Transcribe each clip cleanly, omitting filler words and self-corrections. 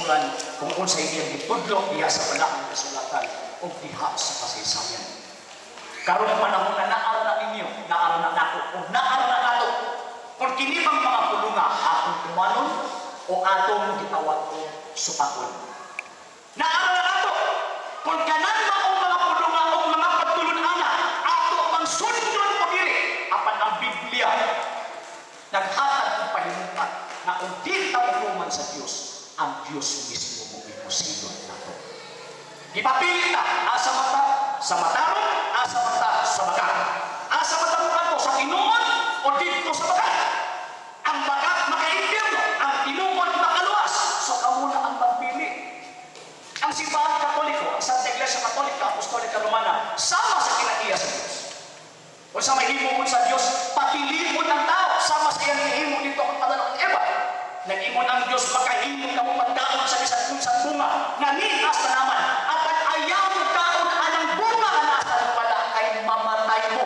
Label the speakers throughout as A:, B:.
A: kasulsuran kung unsay iyang gitudlo diha sa balaang kasulatan o diha sa kasaysayan. Karong panahon na naara na ninyo, naara na nato, o naara na nato, kung kini bang mga pulunga akong tumanon o atong gitawag o supakon. Naara na nato, kung kanan maong mga pulunga o mga pagtulunana, ato bang sundon o dili, apan ang Biblia, naghatag ng pahimutan na kung di tawag sa Diyos, ang Diyos mismo mo imusilon nato. Ipapilit na, asa mata, sa mataron, asa mata, sa bagat. Asa mata mo kanto, sa tinuon, o dito sa bagat. Ang bagat maka-impyerno, ang tinuon makaluwas. So kamo na ang magpili. Ang simbahan Katoliko, ang Santa Iglesia Katolika, Apostolika Romana, sama sa kinaiya sa Diyos. Kung sa may himon sa Diyos, pakilimon ng tao, sama sa iyang himon dito ang Adan at Eva. Nag-imon ang Diyos, makahimon ka mo magkaon sa isang bunga, na nias na naman, at ang ayaw mo kaon anang bunga na nasa wala kay mamatay mo.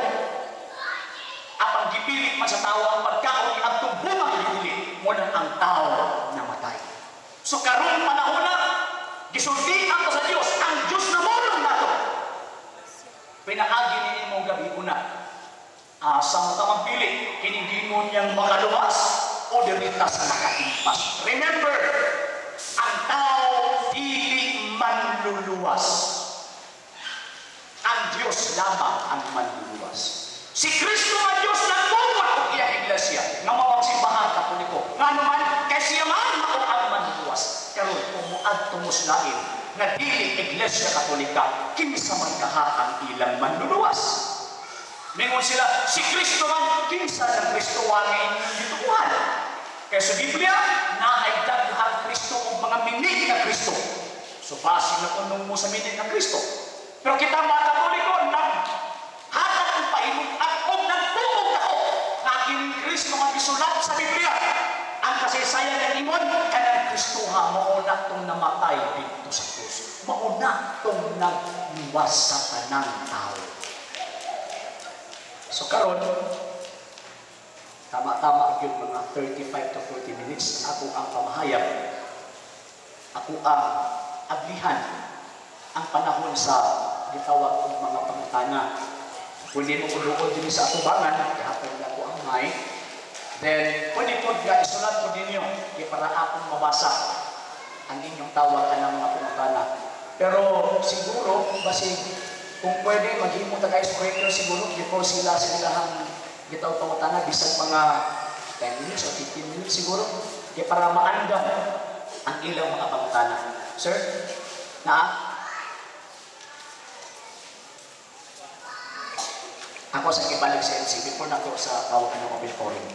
A: At ang gipilit man sa tao ang pagkaon at itong bunga gipili, mo ang tao namatay. So karong panahon na, gisultian ko sa Diyos, ang Diyos na mulong nato. Pinaagi ni mong gabi una, sa matamang pili, kinigimon niyang makaluwas o dirita sa makaimpas. Remember, ang tao dili manluluwas. Ang Diyos lamang ang manluluwas. Si Kristo ang Diyos nagtungkol o iyang iglesia nga mawang simbahan Katoliko. Nga naman, kay siya man ako ang manluluwas. Karon umuad tumuslain nga dili iglesia Katolika kinsa man kaha ang ilang manluluwas. Mingon sila, si Kristo man, kinsa ng Kristo wangin gitukuhan. Kaya sa Biblia, naay daghang Kristo o mga minig na Kristo. So base na kunong mo sa minig na Kristo. Pero kita mga Katoliko, naghatag ang pahimutan o nagtungog ako na kining Kristo nga isulat sa Biblia. Ang kasaysayan ng imon, kanang Kristo ha, mauna itong namatay dito sa krus. Mauna itong nagluwas sa tanang tao. So karon, tama-tama yung mga 35 to 40 minutes ako ang pamahayag, ako ang aglihan ang panahon sa gitawag ng mga pangutana. Pwede mo ulukod din sa atubangan, kaya ako ang mic. Then, pwede po nga isulat po din nyo, para akong mabasa ang inyong tawag ng mga pangutana. Pero siguro, basig, kung pwede, maghimo tayo square siguro before sila silang gitaw pangutana bisag mga 10 minutes o 15 minutes siguro kaya para maandam ang ilang mga pangutana. Sir, ako sa ibalik sa LC before na to sa tawag ng auditorium.